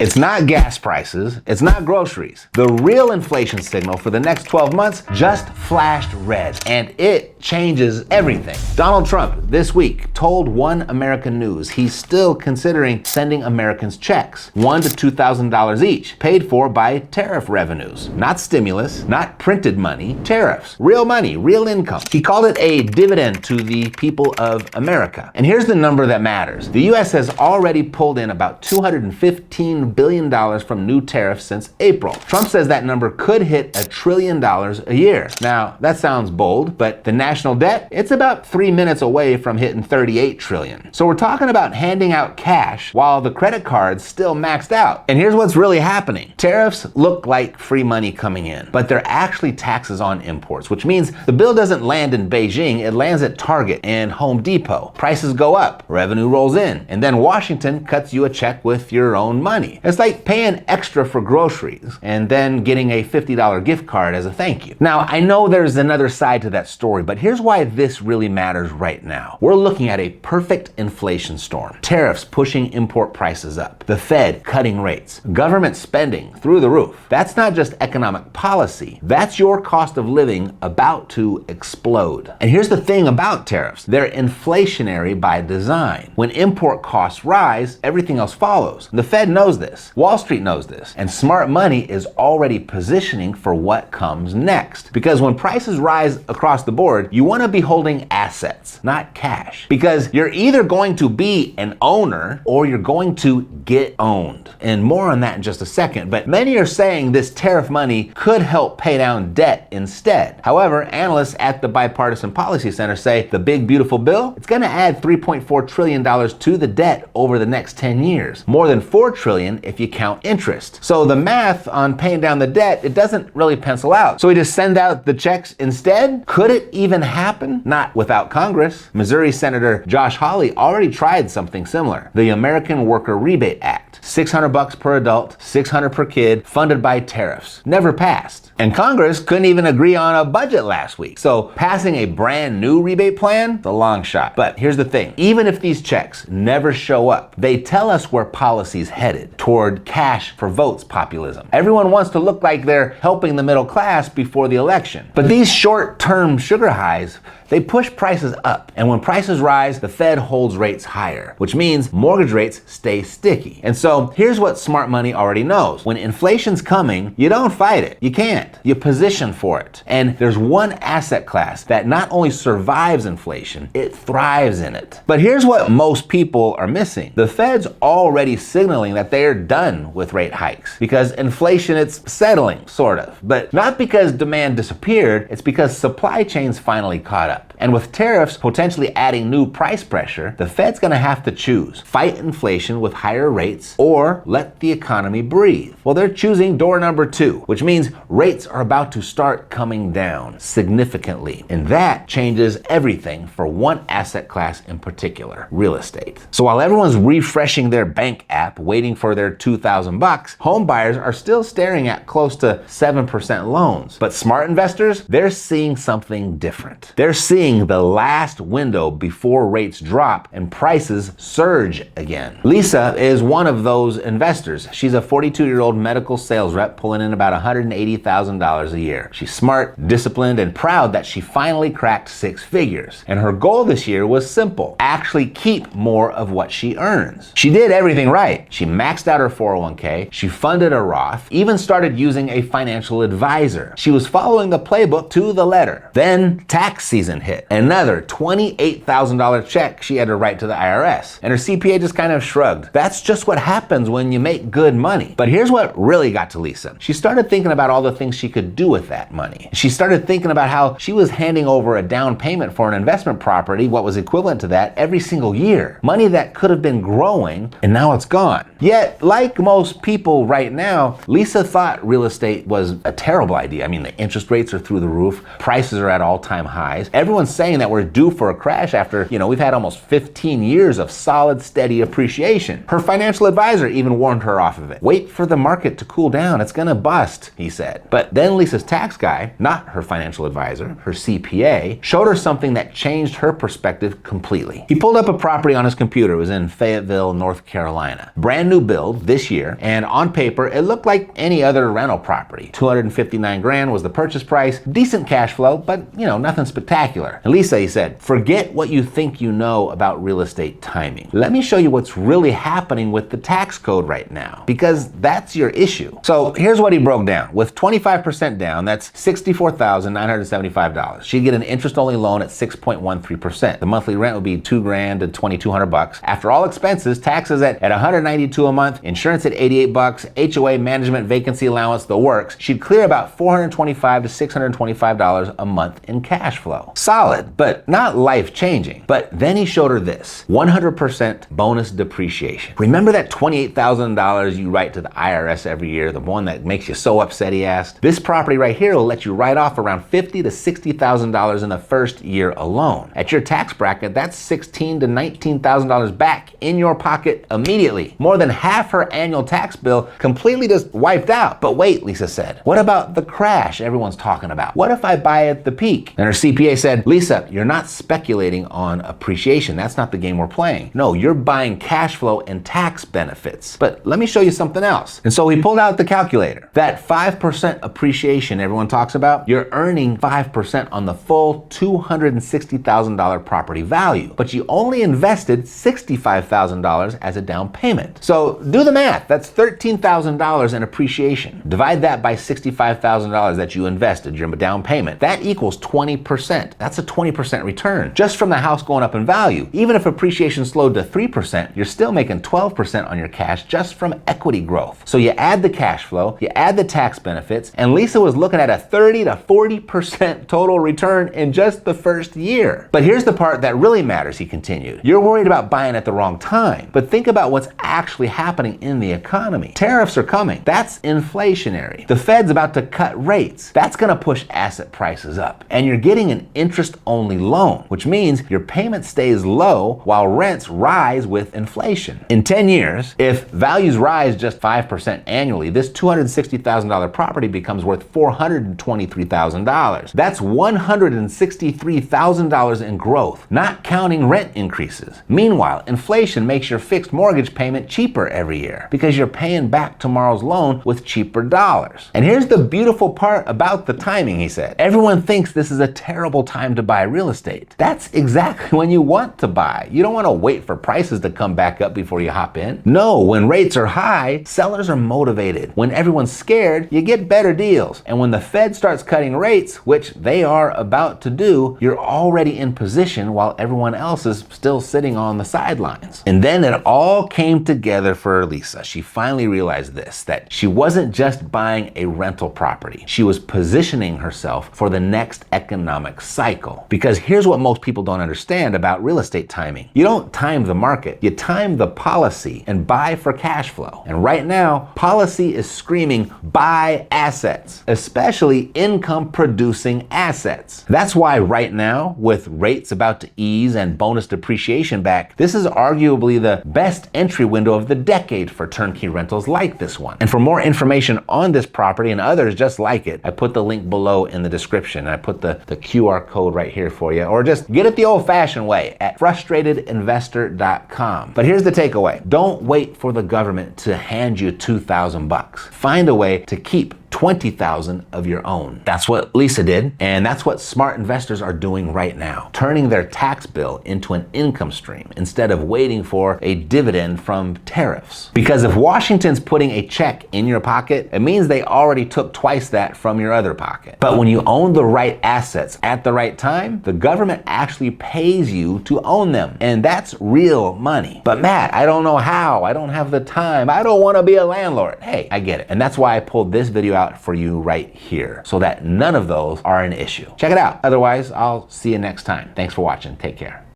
It's not gas prices, it's not groceries. The real inflation signal for the next 12 months just flashed red, and it changes everything. Donald Trump this week told One American News he's still considering sending Americans checks, $1,000 to $2,000 each, paid for by tariff revenues. Not stimulus, not printed money, tariffs. Real money, real income. He called it a dividend to the people of America. And here's the number that matters. The US has already pulled in about $215 billion from new tariffs since April. Trump says that number could hit $1 trillion a year. Now, that sounds bold, but the national debt, it's about 3 minutes away from hitting 38 trillion. So we're talking about handing out cash while the credit card's still maxed out. And here's what's really happening. Tariffs look like free money coming in, but they're actually taxes on imports, which means the bill doesn't land in Beijing, it lands at Target and Home Depot. Prices go up, revenue rolls in, and then Washington cuts you a check with your own money. It's like paying extra for groceries and then getting a $50 gift card as a thank you. Now, I know there's another side to that story, but here's why this really matters right now. We're looking at a perfect inflation storm. Tariffs pushing import prices up. The Fed cutting rates. Government spending through the roof. That's not just economic policy. That's your cost of living about to explode. And here's the thing about tariffs. They're inflationary by design. When import costs rise, everything else follows. The Fed knows this. Wall Street knows this. And smart money is already positioning for what comes next. Because when prices rise across the board, you want to be holding assets, not cash. Because you're either going to be an owner or you're going to get owned. And more on that in just a second. But many are saying this tariff money could help pay down debt instead. However, analysts at the Bipartisan Policy Center say the big beautiful bill, it's going to add $3.4 trillion to the debt over the next 10 years. More than $4 trillion if you count interest. So the math on paying down the debt, it doesn't really pencil out. So we just send out the checks instead? Could it even happen? Not without Congress. Missouri Senator Josh Hawley already tried something similar. The American Worker Rebate Act. $600 per adult, $600 per kid, funded by tariffs. Never passed. And Congress couldn't even agree on a budget last week. So passing a brand new rebate plan, the long shot. But here's the thing. Even if these checks never show up, they tell us where policy's headed, toward cash for votes populism. Everyone wants to look like they're helping the middle class before the election. But these short-term sugar highs, they push prices up. And when prices rise, the Fed holds rates higher, which means mortgage rates stay sticky. And so here's what smart money already knows. When inflation's coming, you don't fight it. You can't. You position for it. And there's one asset class that not only survives inflation, it thrives in it. But here's what most people are missing. The Fed's already signaling that they're done with rate hikes because inflation, it's settling, sort of. But not because demand disappeared, it's because supply chains finally caught up. And with tariffs potentially adding new price pressure, the Fed's gonna have to choose. Fight inflation with higher rates or let the economy breathe. Well, they're choosing door number 2, which means rates are about to start coming down significantly. And that changes everything for one asset class in particular, real estate. So while everyone's refreshing their bank app, waiting for their $2,000, home buyers are still staring at close to 7% loans. But smart investors, they're seeing something different. They're seeing the last window before rates drop and prices surge again. Lisa is one of those investors. She's a 42-year-old medical sales rep pulling in about $180,000 a year. She's smart, disciplined, and proud that she finally cracked 6 figures. And her goal this year was simple: actually keep more of what she earns. She did everything right. She maxed out her 401k, she funded a Roth, even started using a financial advisor. She was following the playbook to the letter. Then tax season hit. Another $28,000 check she had to write to the IRS. And her CPA just kind of shrugged. That's just what happens when you make good money. But here's what really got to Lisa. She started thinking about all the things she could do with that money. She started thinking about how she was handing over a down payment for an investment property, what was equivalent to that, every single year. Money that could have been growing, and now it's gone. Yet, like most people right now, Lisa thought real estate was a terrible idea. I mean, the interest rates are through the roof, prices are at all-time highs. Everyone's saying that we're due for a crash after, we've had almost 15 years of solid, steady appreciation. Her financial advisor even warned her off of it. Wait for the market to cool down, it's gonna bust, he said. But then Lisa's tax guy, not her financial advisor, her CPA, showed her something that changed her perspective completely. He pulled up a property on his computer. It was in Fayetteville, North Carolina. Brand new build, build this year, and on paper, it looked like any other rental property. 259 grand was the purchase price, decent cash flow, but nothing spectacular. And Lisa, he said, forget what you think you know about real estate timing. Let me show you what's really happening with the tax code right now, because that's your issue. So here's what he broke down. With 25% down, that's $64,975. She'd get an interest-only loan at 6.13%. The monthly rent would be $2,000 to $2,200. After all expenses, taxes at $192 a month, insurance at $88, HOA, management, vacancy allowance, the works, she'd clear about $425 to $625 a month in cash flow. Solid, but not life-changing. But then he showed her this, 100% bonus depreciation. Remember that $28,000 you write to the IRS every year, the one that makes you so upset, he asked? This property right here will let you write off around $50,000 to $60,000 in the first year alone. At your tax bracket, that's $16,000 to $19,000 back in your pocket immediately. More than half her annual tax bill completely just wiped out. But wait, Lisa said, what about the crash everyone's talking about? What if I buy at the peak? And her CPA said, Lisa, you're not speculating on appreciation. That's not the game we're playing. No, you're buying cash flow and tax benefits. But let me show you something else. And so he pulled out the calculator. That 5% appreciation everyone talks about, you're earning 5% on the full $260,000 property value, but you only invested $65,000 as a down payment. So do the math. That's $13,000 in appreciation. Divide that by $65,000 that you invested, your down payment. That equals 20%. That's a 20% return just from the house going up in value. Even if appreciation slowed to 3%, you're still making 12% on your cash just from equity growth. So you add the cash flow, you add the tax benefits, and Lisa was looking at a 30 to 40% total return in just the first year. But here's the part that really matters, he continued. You're worried about buying at the wrong time, but think about what's actually happening in the economy. Tariffs are coming. That's inflationary. The Fed's about to cut rates. That's gonna push asset prices up. And you're getting an interest-only loan, which means your payment stays low while rents rise with inflation. In 10 years, if values rise just 5% annually, this $260,000 property becomes worth $423,000. That's $163,000 in growth, not counting rent increases. Meanwhile, inflation makes your fixed mortgage payment cheaper every year because you're paying back tomorrow's loan with cheaper dollars. And here's the beautiful part about the timing, he said. Everyone thinks this is a terrible time to buy real estate. That's exactly when you want to buy. You don't want to wait for prices to come back up before you hop in. No, when rates are high, sellers are motivated. When everyone's scared, you get better deals. And when the Fed starts cutting rates, which they are about to do, you're already in position while everyone else is still sitting on the sidelines. And then it all came together for Lisa. She finally realized this, that she wasn't just buying a rental property. She was positioning herself for the next economic cycle. Because here's what most people don't understand about real estate timing. You don't time the market, you time the policy and buy for cash flow. And right now, policy is screaming, buy assets, especially income producing assets. That's why right now, with rates about to ease and bonus depreciation back, this is arguably the best entry window of the decade for turnkey rentals like this one. And for more information on this property and others just like it, I put the link below in the description. I put the QR code right here for you, or just get it the old-fashioned way at frustratedinvestor.com. But here's the takeaway. Don't wait for the government to hand you $2,000. Find a way to keep 20,000 of your own. That's what Lisa did, and that's what smart investors are doing right now, turning their tax bill into an income stream instead of waiting for a dividend from tariffs. Because if Washington's putting a check in your pocket, it means they already took twice that from your other pocket. But when you own the right assets at the right time, the government actually pays you to own them, and that's real money. But Matt, I don't know how, I don't have the time, I don't want to be a landlord. Hey, I get it. And that's why I pulled this video out for you right here, so that none of those are an issue. Check it out. Otherwise, I'll see you next time. Thanks for watching. Take care.